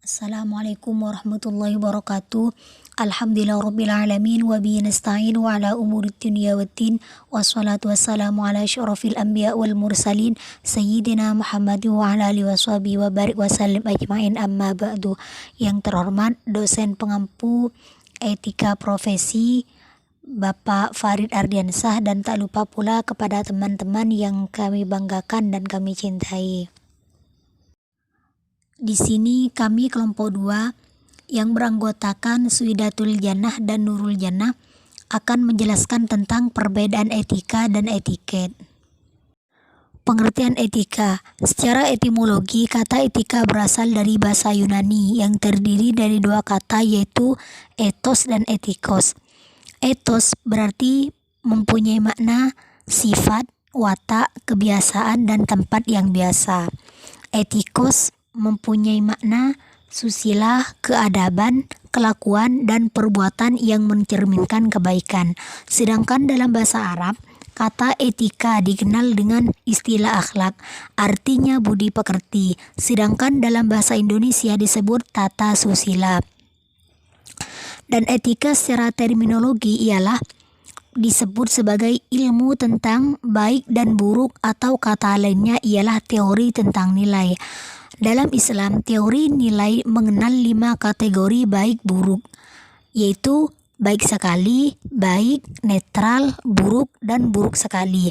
Assalamualaikum warahmatullahi wabarakatuh. Alhamdulillah rabbil alamin wa bihi nasta'in wa ala umuri dunya waddin wassalatu wassalamu ala asyrafil anbiya wal mursalin sayyidina Muhammadin wa ala alihi washabihi wa barik wasallim ajmain, amma ba'du. Yang terhormat dosen pengampu etika profesi Bapak Farid Ardiansah, dan tak lupa pula kepada teman-teman yang kami banggakan dan kami cintai. Di sini kami kelompok 2 yang beranggotakan Suidatul Jannah dan Nurul Jannah akan menjelaskan tentang perbedaan etika dan etiket. Pengertian etika. Secara etimologi, kata etika berasal dari bahasa Yunani yang terdiri dari dua kata, yaitu ethos dan etikos. Ethos berarti mempunyai makna sifat, watak, kebiasaan, dan tempat yang biasa. Etikos mempunyai makna susila, keadaban, kelakuan, dan perbuatan yang mencerminkan kebaikan. Sedangkan dalam bahasa Arab, kata etika dikenal dengan istilah akhlak, artinya budi pekerti. Sedangkan dalam bahasa Indonesia disebut tata susila. Dan etika secara terminologi ialah disebut sebagai ilmu tentang baik dan buruk, atau kata lainnya ialah teori tentang nilai. Dalam Islam, teori nilai mengenal 5 kategori baik buruk, yaitu baik sekali, baik, netral, buruk, dan buruk sekali.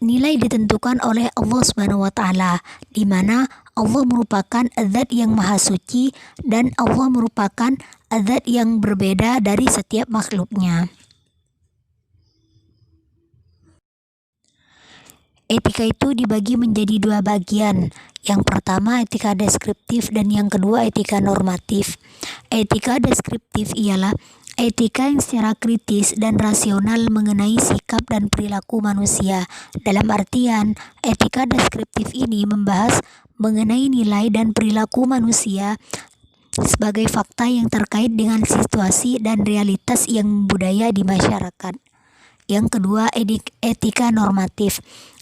Nilai ditentukan oleh Allah Subhanahu wa Ta'ala, di mana Allah merupakan zat yang maha suci dan Allah merupakan zat yang berbeda dari setiap makhluknya. Etika itu dibagi menjadi 2 bagian. Yang pertama etika deskriptif dan yang kedua etika normatif. Etika deskriptif ialah etika yang secara kritis dan rasional mengenai sikap dan perilaku manusia. Dalam artian, etika deskriptif ini membahas mengenai nilai dan perilaku manusia sebagai fakta yang terkait dengan situasi dan realitas yang budaya di masyarakat. Yang kedua, etika normatif.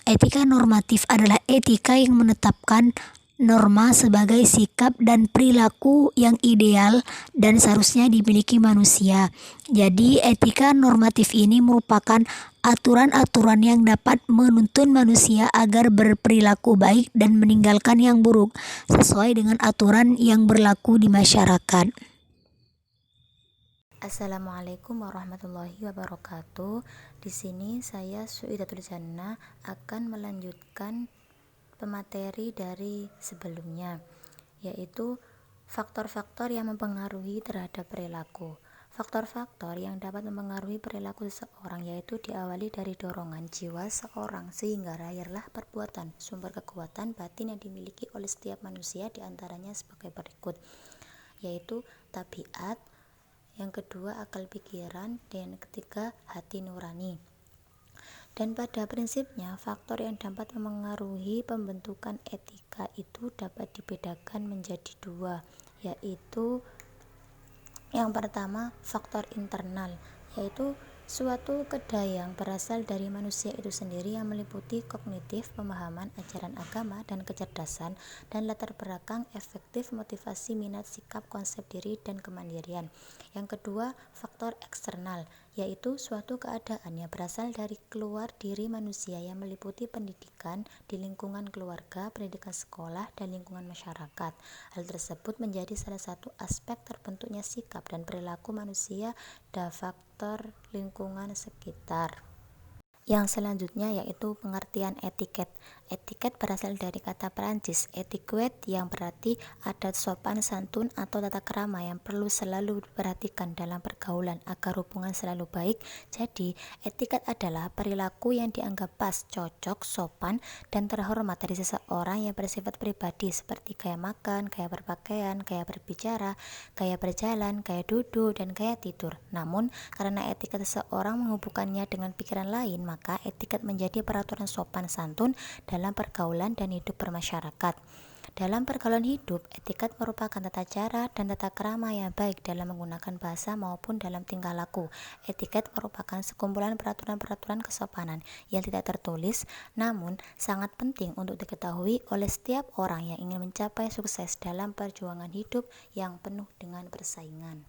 Etika normatif adalah etika yang menetapkan norma sebagai sikap dan perilaku yang ideal dan seharusnya dimiliki manusia. Jadi, etika normatif ini merupakan aturan-aturan yang dapat menuntun manusia agar berperilaku baik dan meninggalkan yang buruk sesuai dengan aturan yang berlaku di masyarakat. Assalamualaikum warahmatullahi wabarakatuh. Di sini saya Suidatul Jannah akan melanjutkan pemateri dari sebelumnya, yaitu faktor-faktor yang mempengaruhi terhadap perilaku. Faktor-faktor yang dapat mempengaruhi perilaku seseorang yaitu diawali dari dorongan jiwa seorang, sehingga lahirlah perbuatan. Sumber kekuatan batin yang dimiliki oleh setiap manusia diantaranya sebagai berikut, yaitu tabiat, yang kedua akal pikiran, dan yang ketiga hati nurani. Dan pada prinsipnya, faktor yang dapat mempengaruhi pembentukan etika itu dapat dibedakan menjadi 2, yaitu yang pertama faktor internal, yaitu suatu kedah yang berasal dari manusia itu sendiri yang meliputi kognitif, pemahaman, ajaran agama, dan kecerdasan, dan latar belakang efektif, motivasi, minat, sikap, konsep diri, dan kemandirian. Yang kedua, faktor eksternal, yaitu suatu keadaan yang berasal dari keluar diri manusia yang meliputi pendidikan di lingkungan keluarga, pendidikan sekolah, dan lingkungan masyarakat. Hal tersebut menjadi salah satu aspek terbentuknya sikap dan perilaku manusia dan faktor lingkungan sekitar. Yang selanjutnya yaitu pengertian etiket. Etiket berasal dari kata Perancis etiquette yang berarti adat sopan santun atau tata krama yang perlu selalu diperhatikan dalam pergaulan agar hubungan selalu baik. Jadi, etiket adalah perilaku yang dianggap pas, cocok, sopan, dan terhormat dari seseorang yang bersifat pribadi seperti gaya makan, gaya berpakaian, gaya berbicara, gaya berjalan, gaya duduk, dan gaya tidur. Namun, karena etiket seseorang menghubungkannya dengan pikiran lain, maka etiket menjadi peraturan sopan santun dalam pergaulan dan hidup bermasyarakat. Dalam pergaulan hidup, etiket merupakan tata cara dan tata krama yang baik dalam menggunakan bahasa maupun dalam tingkah laku. Etiket merupakan sekumpulan peraturan-peraturan kesopanan yang tidak tertulis, namun sangat penting untuk diketahui oleh setiap orang yang ingin mencapai sukses dalam perjuangan hidup yang penuh dengan persaingan.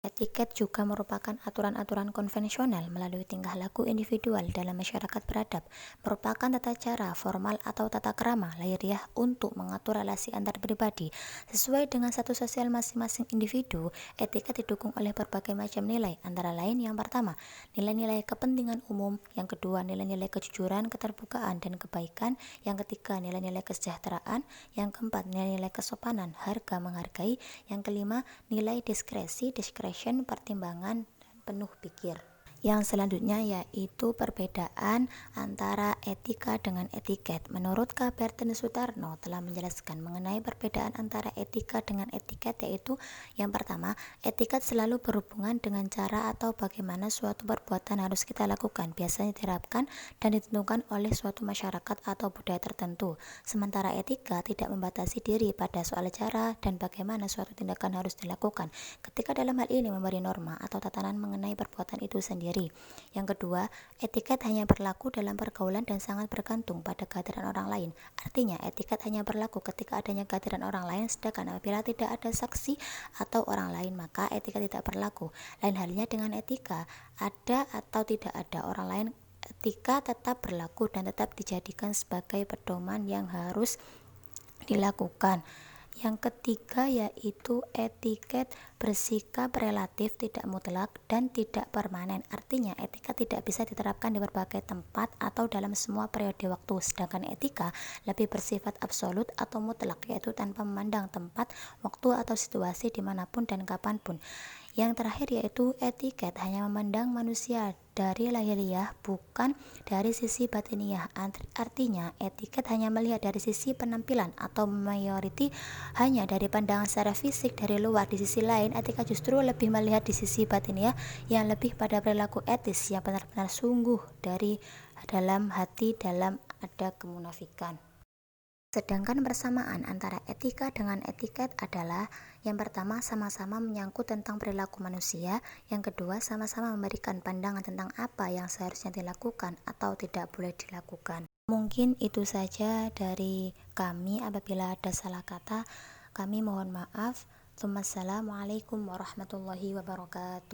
Etiket juga merupakan aturan-aturan konvensional melalui tingkah laku individual dalam masyarakat beradab, merupakan tata cara formal atau tata krama lahiriah untuk mengatur relasi antar pribadi. Sesuai dengan status sosial masing-masing individu, etiket didukung oleh berbagai macam nilai, antara lain yang pertama, nilai-nilai kepentingan umum, yang kedua, nilai-nilai kejujuran, keterbukaan, dan kebaikan, yang ketiga, nilai-nilai kesejahteraan, yang keempat, nilai-nilai kesopanan, harga menghargai, yang kelima, nilai diskresi, pertimbangan, dan penuh pikir. Yang selanjutnya yaitu perbedaan antara etika dengan etiket. Menurut K. Berten Sutarno telah menjelaskan mengenai perbedaan antara etika dengan etiket, yaitu yang pertama, etiket selalu berhubungan dengan cara atau bagaimana suatu perbuatan harus kita lakukan, biasanya diterapkan dan ditentukan oleh suatu masyarakat atau budaya tertentu. Sementara etika tidak membatasi diri pada soal cara dan bagaimana suatu tindakan harus dilakukan, ketika dalam hal ini memberi norma atau tatanan mengenai perbuatan itu sendiri. Yang kedua, etiket hanya berlaku dalam pergaulan dan sangat bergantung pada kehadiran orang lain. Artinya, etiket hanya berlaku ketika adanya kehadiran orang lain, sedangkan apabila tidak ada saksi atau orang lain, maka etiket tidak berlaku. Lain halnya dengan etika, ada atau tidak ada orang lain, etika tetap berlaku dan tetap dijadikan sebagai pedoman yang harus dilakukan. Yang ketiga yaitu etiket bersikap relatif, tidak mutlak dan tidak permanen. Artinya etika tidak bisa diterapkan di berbagai tempat atau dalam semua periode waktu, sedangkan etika lebih bersifat absolut atau mutlak, yaitu tanpa memandang tempat, waktu atau situasi dimanapun dan kapanpun. Yang terakhir yaitu etiket hanya memandang manusia dari lahiriah, bukan dari sisi batiniah. Artinya etiket hanya melihat dari sisi penampilan atau mayoriti hanya dari pandangan secara fisik dari luar. Di sisi lain, etika justru lebih melihat di sisi batiniah yang lebih pada perilaku etis yang benar-benar sungguh dari dalam hati, dalam ada kemunafikan. Sedangkan persamaan antara etika dengan etiket adalah yang pertama, sama-sama menyangkut tentang perilaku manusia, yang kedua, sama-sama memberikan pandangan tentang apa yang seharusnya dilakukan atau tidak boleh dilakukan. Mungkin itu saja dari kami. Apabila ada salah kata, kami mohon maaf. Wassalamualaikum warahmatullahi wabarakatuh.